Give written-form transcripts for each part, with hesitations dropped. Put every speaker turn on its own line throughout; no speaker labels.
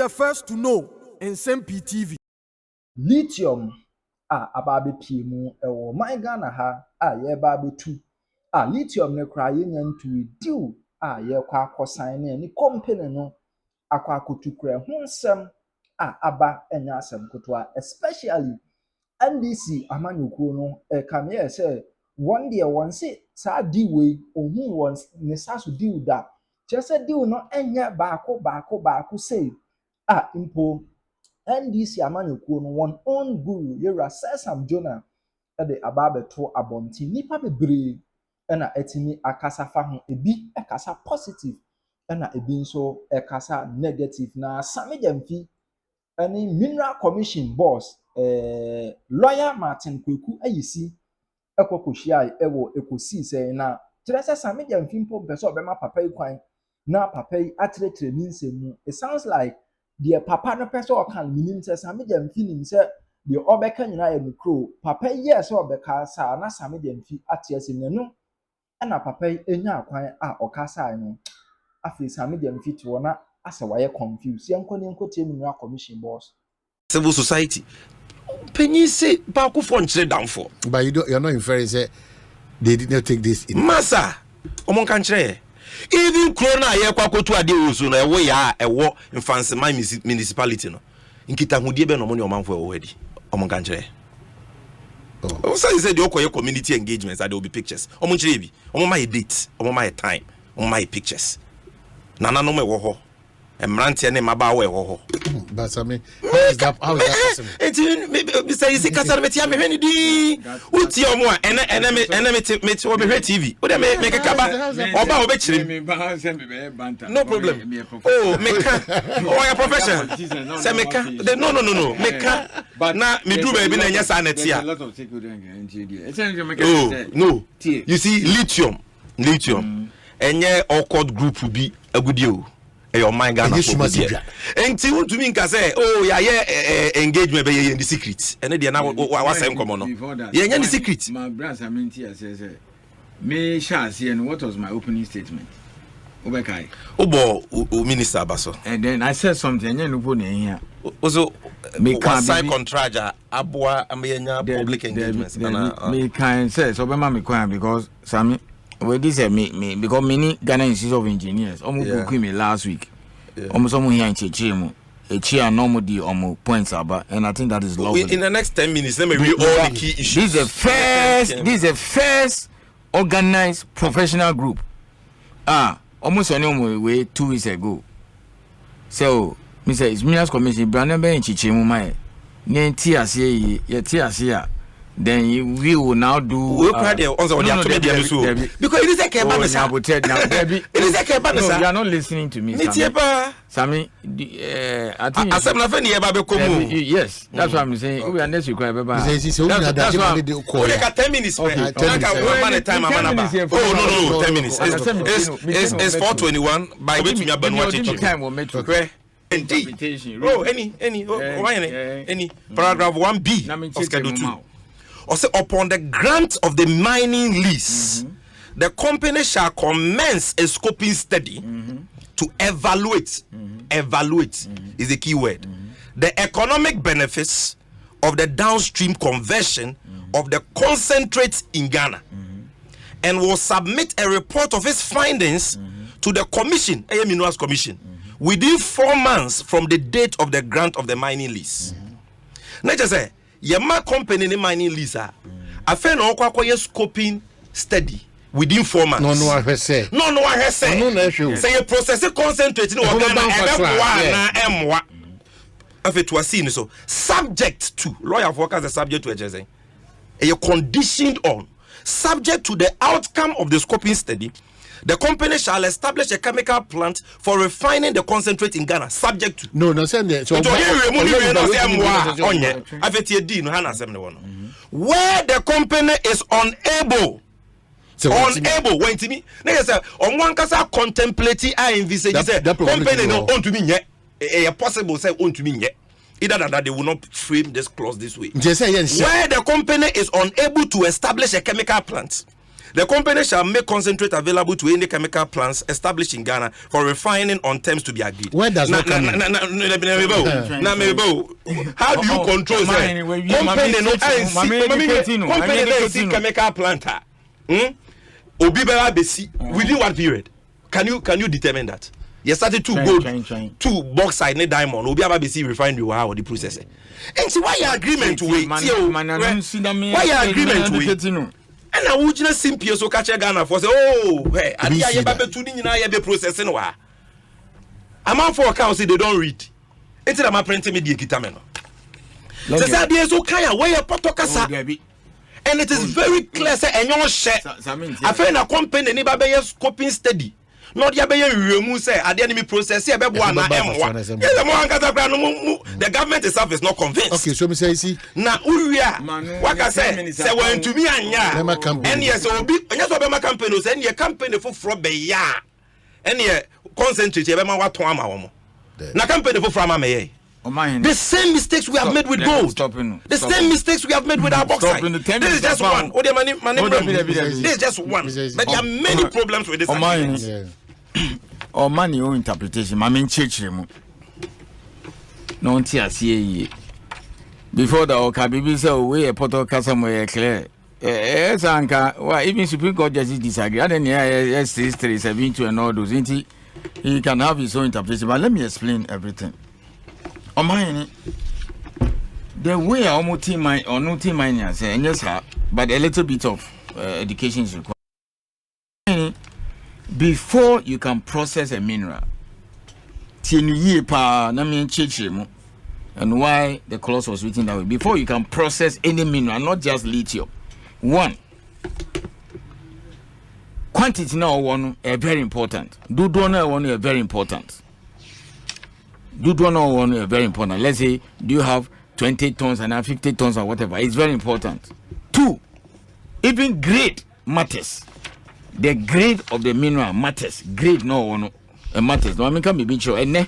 the first to know in Nsem-Pii TV.
Lithium ababe piemu ewo my Ghana ha ye ba betu lithium ne kra ye nya ntu deal ye kwa akosan ne ni company no akwa akotukura ho nsem aba enya asem kotoa especially NDC amanyukuo no come here say one day one say sa di we ohun won ne saso deal da chese deal no enya baako say impo NDC amanyukuo no one own guru yera Sesam Jonah de ababeto abonti nipa bebre na etimi akasa fa ho ebi ekasa positive na ebi nso ekasa negative na Sammy Gyamfi any mineral commission boss lawyer Martin Kweku ayisi ekokohia ewo ekosi say na tirese Sammy Gyamfi mpo pese obema papa ikwan na papa atretre ni nsemu. It sounds like the papa no person or can meaning say Sammy Gyamfi nim say the obeka nyina ye mikro papa yes obeka sa na Sammy Gyamfi atiese nenu na papa enya akwan okasa no afi Sammy Gyamfi to na asa waye confused yankoni enkotie mineral commission boss
civil society penny say back for nchire down for
but you're not inferring say they did not take this in
massa omon kan chire even corona ye kwakotu ade ozo na ewo ya ewo Mfansema municipality no nkita hudie be no mo ne omanfo ewo hadi omon kan chire oh so say the okoye community engagements that there will be pictures omon chire bi omon ma date omon ma time omon ma pictures nana no me wo ho emrante ne maba wo ho
but Sammy how is that possible
it say is kasar metia me hwani di uti omo a ene me wo me hwe TV wo de me kaba oba wo be chire
me ba se me be banta
no problem oh me ka oh your profession say me ka no me ka na me do baby na nya sa na tia
a lot of stakeholder engagement
oh no you see lithium enye awkward group bi agudie o your mind Ghana enti won to me nka say oh ya engagement be ye the secret ene de na wa say nkomo no ye nya the secret
my brother Sammy say me share and what was my opening statement obekai
obo minister abaso
and then I said something nya no na here
also me can sign contract aboa amenya public engagements
me can say so be ma me kwan because Sammy well, this is me because many Ghana Institute of Engineers almost booked me last week. Almost someone here in Chechemu. A chair normal the points about, and I think that is lovely.
In the next 10 minutes, let me read all the key issues.
This is the first organized professional group. Almost way 2 weeks ago. So, Mr. Isminas Commission, Brandon in Chechemu, my name TRC, then we will now do
because it is a kebab
no, you are not listening to me Sammy I think yes that's what I'm saying we are next week that's why
10 minutes oh no 10 minutes it's 4:21 by which we are any paragraph 1B of schedule 2 or say upon the grant of the mining lease, the company shall commence a scoping study to evaluate. Evaluate is the key word. The economic benefits of the downstream conversion of the concentrates in Ghana, and will submit a report of its findings to the commission, Minerals Commission, within 4 months from the date of the grant of the mining lease. Now just say. Yama company ni mining lease afa na okwa ye scoping study within 4 months
no I say
say you process concentrate ni Ghana na emwa afa to see so subject to lawyer workers the subject to a you conditioned on subject to the outcome of the scoping study. The company shall establish a chemical plant for refining the concentrate in Ghana, subject to. Where the company is unable, when to me, on one case, contemplating, I envisage the company no on to me yet. A possible say on to me yet. Either that they will not frame this clause this way. Where the company is unable to establish a chemical plant, The company shall make concentrate available to any chemical plants established in Ghana for refining on terms to be agreed.
Where does that come in?
How do you control that? Company chemical plant. Obibera Besi within what period? Can you determine that? You started two gold, two bauxite, ne diamond. Obibera Besi refinery or the process. And so why your agreement to wait? Why your agreement to wait? And I would just simply so catch a Ghana for say, oh, hey, I need to be processing. I'm out for accounts they don't read. It's a my printing media kitameno. So that so kind of way a potokasa. And it is very clear say enyo share. I find a company ni babe yes scoping steady. Not ya be remu say ade enemy process e be boa na M1. Yes the more the government itself is not convinced.
Okay, so me say see.
Na uria waka say when to me anya. And yes obi anya so be ma campaign o say any campaign for be ya. Any concentrate e be ma waton ama wo mo. Na campaign for from me. The same mistakes we have made with gold. The same mistakes we have made with our bauxite. This is just one. This is just one. But there are many problems with this.
Or money or interpretation. I mean, church. No, before the Okabibi said, we a portal customer clear. Yes, Anka. Why even Supreme Court judges disagree. I don't know. Yes, history is having to and all those. He can have his own interpretation. But let me explain everything. Omanhene, the way our team mine or no team mine yes, but a little bit of education is required. Before you can process a mineral, and why the clause was written that way. Before you can process any mineral, not just lithium. One, quantity now one very important. Do donor one very important. Do know one very important. Let's say, do you have 20 tons and 50 tons or whatever? It's very important. Two, even grade matters. The grade of the mineral matters. Grade no matters. No, I mean, can be sure. And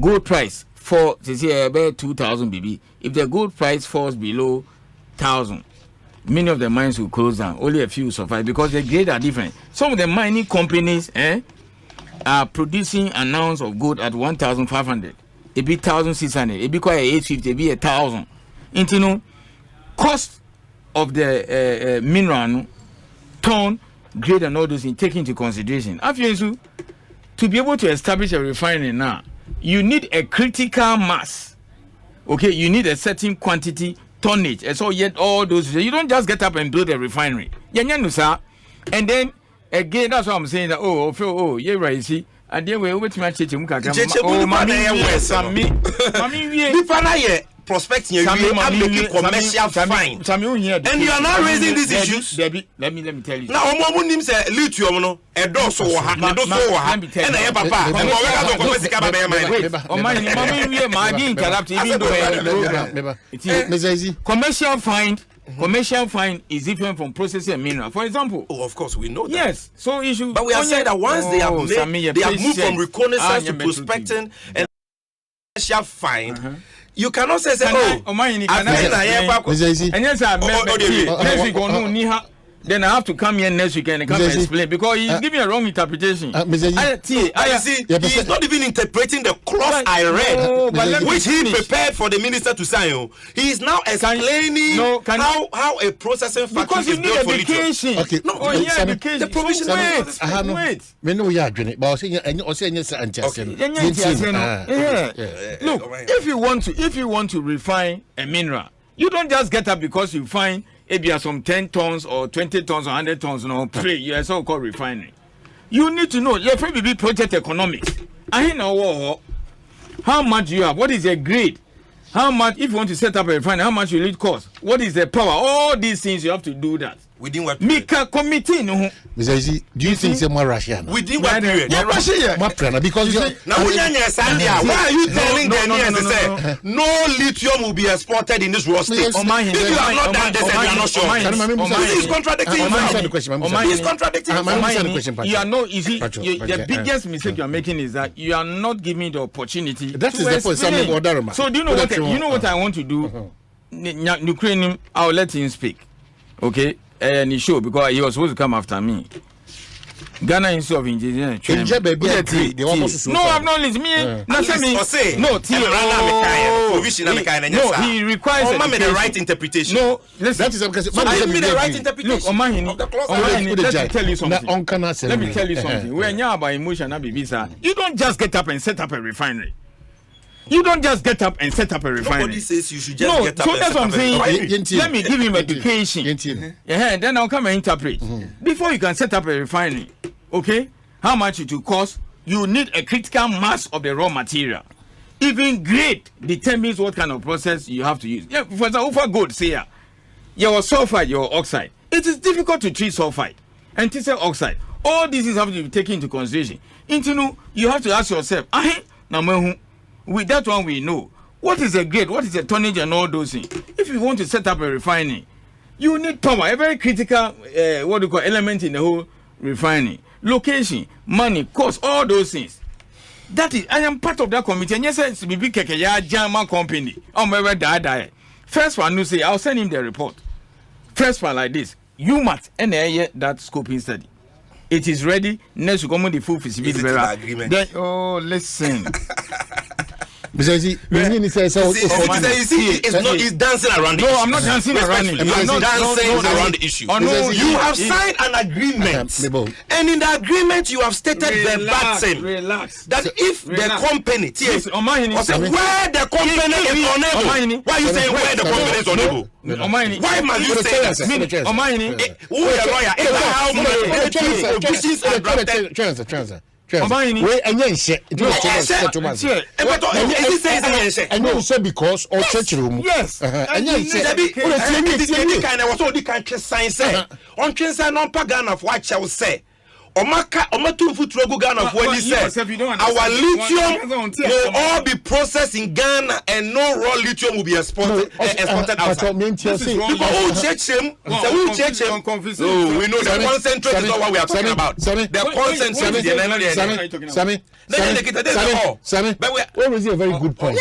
gold price for say about 2,000 BB. If the gold price falls below 1,000, many of the mines will close down. Only a few survive because the grade are different. Some of the mining companies, are producing an ounce of gold at 1,500. It be 1,600. It be quite 850. It be 1,000. And you know, cost of the mineral, ton, grade, and all those things taken into consideration. After to be able to establish a refinery now, you need a critical mass. Okay, you need a certain quantity, tonnage, and so yet all those. You don't just get up and build a refinery. And then. Again, that's what I'm saying. That yeah, right. You see, and then we wait my church.
Prospecting you are making commercial fine. And you are not raising these issues.
Let me tell you.
Now, Omanhene say lithium no e do so wo ha, e do so wo ha. And na papa, and we got to come sika ba my.
Omanhene my interrupt even though commercial fine is different from processing a mineral. For example,
of course we know that.
Yes, so issue.
But we are saying that once they have moved from reconnaissance to prospecting and commercial fine. You cannot say
Omanhene then I have to come here next week and come and explain because he's giving a wrong interpretation.
He's not even interpreting the clause I read, which he prepared for the minister to sign. He is now explaining how a processing factory is built for
education.
Okay, the provision.
Wait.
We know you are doing it, but
look, if you want to refine a mineral, you don't just get up because you find maybe some 10 tons or 20 tons or 100 tons, pray, you are so-called refinery. You need to know, your PBB project economics. I know how much you have, what is the grade, how much, if you want to set up a refinery, how much will it cost, what is the power, all these things you have to do that.
Within what period?
Committee, no.
Mr. Izzy, do you think it's more Russian?
Within what period?
Because
now, why are you telling them no lithium will be exported in this raw state? If you have not done this, you are not sure. He is contradicting. He is contradicting.
You are not easy. The biggest mistake you are making is that you are not giving the opportunity.
That is the point.
So do you know what I want to do? Ukrainian, I'll let him speak. Okay, any show because he was supposed to come after me. Ghana Institute of Engineering. No, I'm not listening. No, he requires
the right interpretation.
No, listen.
That is because I made the right interpretation.
Look, Omanhene, let me tell you something. Let me tell you something. When you're about emotion, you don't just get up and set up a refinery. You don't just get up and set up a refinery.
Nobody says you should just get up and
that's
set
what I'm saying.
saying.
Let me give him education. Then I'll come and interpret. Before you can set up a refinery, okay, how much it will cost? You need a critical mass of the raw material. Even grade determines what kind of process you have to use. Yeah, for example, for gold, say, your sulfide, your oxide. It is difficult to treat sulfide and to say oxide. All these have to be taken into consideration. You have to ask yourself, with that one we know what is the grade, what is the tonnage, and all those things. If you want to set up a refinery, you need power, a very critical element in the whole refinery. Location, money, cost, all those things. That is, I am part of that committee. And yes, it's BB Kekeya German company. First one, you say, I'll send him the report. First one like this. You must end that scoping study. It is ready. Next, you come with the full feasibility.
Agreement.
Listen.
Because
he's dancing around the issue.
No, I'm not dancing around it.
I'm not dancing around the issue. You have signed an agreement, and in the agreement you have stated verbatim that if the company, where the company is unable, why are you saying where the company is unable? Why must you say that? Who is the lawyer? Is that how provisions are drafted?
Omanhene, because or church room.
Yes.
Our lithium will all be processed in Ghana and no raw lithium will be exported outside. We know the concentrate is not what we are talking about. The concentrate is
Sammy, where is a very good point?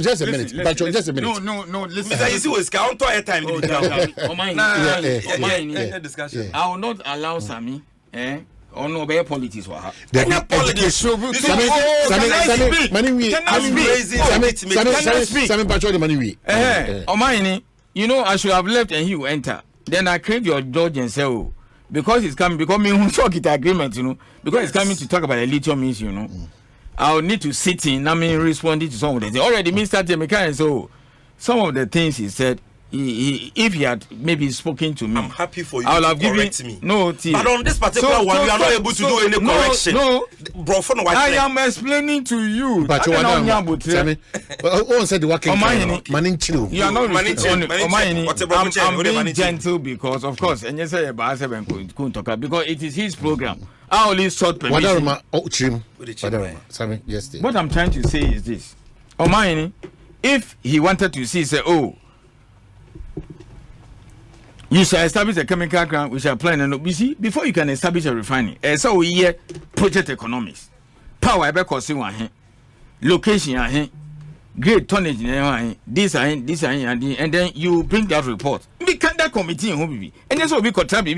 Just a minute.
No, listen.
Mr. Isi was counter a time.
I will not allow Sammy, or no bear politics. Omanhene, you know, I should have left and he will enter. Then I crave your judge and say, oh, because it's coming, because me who talk it agreement, you know, because it's coming to talk about the lithium issue, you know. I'll need to sit in, responding to some of the things. Already, Mr. Temeka, so some of the things he said, if he had maybe spoken to me,
I'm happy for you to correct me.
No,
but on this particular one, we are not able to do any correction.
No, I am explaining to you.
But you are not. Sammy, said the working.
Omanhene, you are not Omanhene. I'm being gentle because, of course, and yes, because it is his program. I only sought permission. What I'm trying to say is this: Omanhene, if he wanted to see, say, oh, you shall establish a chemical ground, we shall plan and you see, before you can establish a refinery, so we hear project economics. Power ever cost location, great tonnage, this and then you bring that report. We can't that committee and that's what we could tell you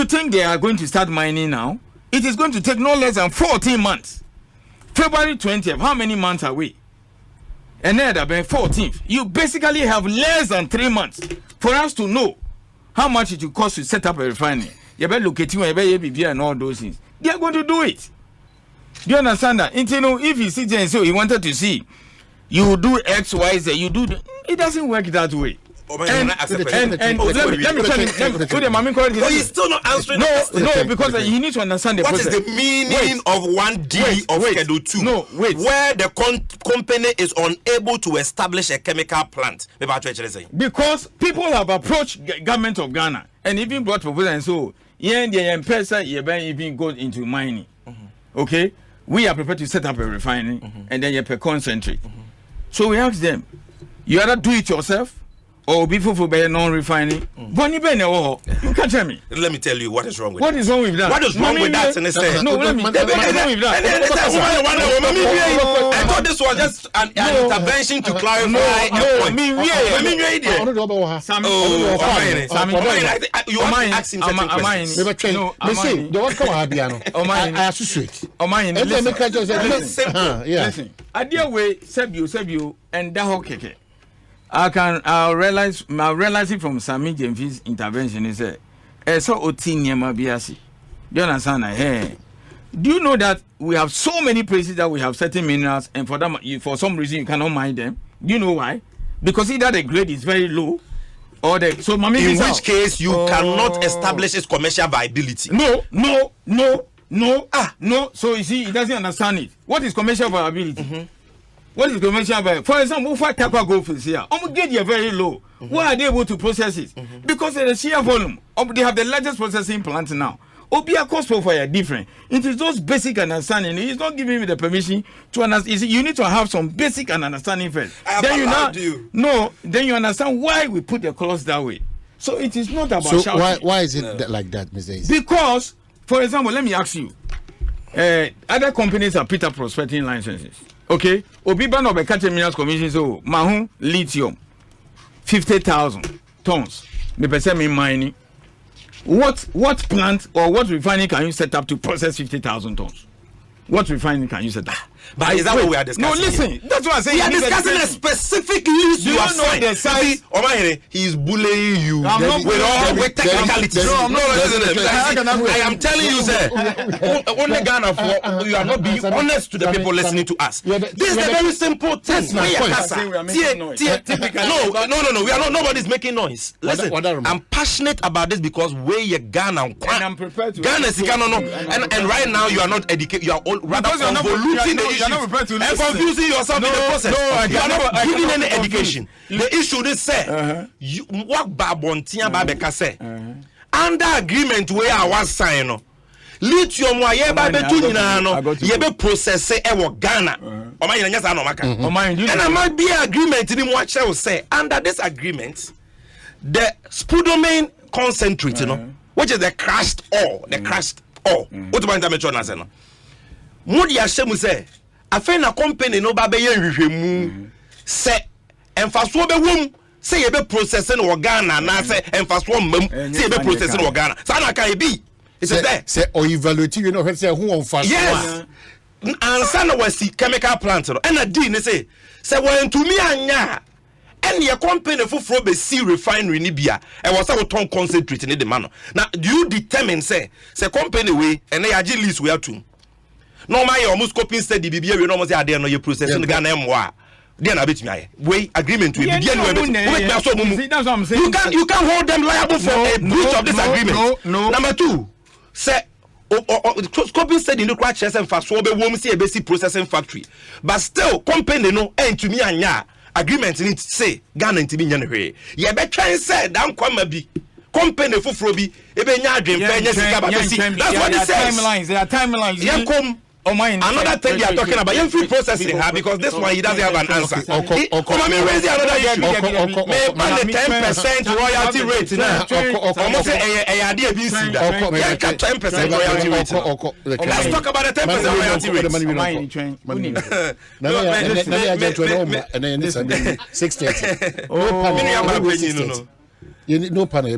think they are going to start mining now? It is going to take no less than 14 months. February 20th, how many months are we? And then about 14th, you basically have less than 3 months for us to know how much it will cost to set up a refinery. You better look at you and all those things. They are going to do it. Do you understand that? And, you know, if he sits there and say he wanted to see, you do X, Y, Z, you do. It doesn't work that way. Let me tell you.
He's still not answering.
No, because he needs to understand the process.
What is the meaning of 1D of Schedule 2?
No, wait.
Where the company is unable to establish a chemical plant.
Because people have approached government of Ghana and even brought proposals and so even go into mining. Okay, we are prepared to set up a refinery and then you concentrate. So we ask them, you either do it yourself or before for non-refining. Bonnie Bene, you can tell me.
Let me tell you what is wrong with
What is wrong with that?
What is wrong with that?
No, let me. What is wrong with that?
I thought this was just an intervention to clarify.
Sammy,
you want to ask him certain questions.
Listen, I deal with Sebio, and Daho Keke. I'll realize it from Sammy Gyamfi's intervention. He said, so Otinyama Biasi. Do you understand? Hey, do you know that we have so many places that we have certain minerals, and for them, for some reason you cannot mine them? Do you know why? Because either the grade is very low, or the
in which case you cannot establish its commercial viability.
No. So you see, he doesn't understand it. What is commercial viability? What is commercial viability? For example, if I tap a gold fields here, get you very low. Why are they able to process it? Because of the sheer volume. They have the largest processing plant now. Obia cost profile are different. It is those basic understanding. He's not giving me the permission to understand. You need to have some basic and understanding first. Then you understand why we put the clause that way. So it is not about shouting.
Why is it like that, Mr. Eze?
Because, for example, let me ask you. Other companies have picked up prospecting licenses. Okay? Obiban of a Catching Minerals Commission, so Mahun lithium, 50,000 tons. The percent mining. What plant or what refining can you set up to process 50,000 tons? What refining can you set up?
But is that what we are discussing?
No, listen.
Here?
That's what I say.
We are discussing a specific lease you have signed.
The size?
Omanhene, he is bullying you with technicalities.
No, I'm not listening.
I am telling you, sir. Only Ghana for you are not being honest to the people listening to us. This is a very simple thing.
We are making noise.
No. We are not. Nobody's making noise. Listen, I'm passionate about this because we are Ghana.
And I'm prepared to.
Ghana is Ghana, and right now you are not educated. You are all rather convoluting the issues and confusing yourself in the process. You are not giving any education. The issue is say you what Babontia Babeka say under agreement where I was sign lithium wa ye ba betu nyina no ye be process e wo Ghana Omanhene nyasa no maka and I might be agreement ni mo akyerɛ say under this agreement the spodumene concentrate which is the crushed ore what about that na say no mo dia hyɛ say afei na company no ba be ye hwehwemu say emfaso be wom say ye be processing wo Ghana na say emfaso mam say ye be processing wo Ghana sa na kan be it's there
say or evaluate you know say who on fast
yes and sana was chemical plant no and a d ne say when to me anya and your company for be see refinery ni bia e was say ton concentrate ni the man now do you determine say company we and they agi lease we have to normal you almost coping steady bibia we no mo say ade no you processing Ghana mo they na betimi aye we agreement we be there no that's what I'm saying you can hold them liable for a breach of this agreement number 2 say scoping steady no kwa chese mfaso be wom say e be see processing factory but still company no entumi anya agreement need say Ghana ntimi nya ne hwe ye be twen say dan kwama bi company fufuro bi e be nya adwempa nya sika ba be see that's what it says
there are timelines
yeah come another thing you are talking about free processing because this one he doesn't have an answer come me raise another issue me on the 10% royalty rate now almost say idea be see that 10% royalty rate let's talk about the 10% royalty rate
no panel.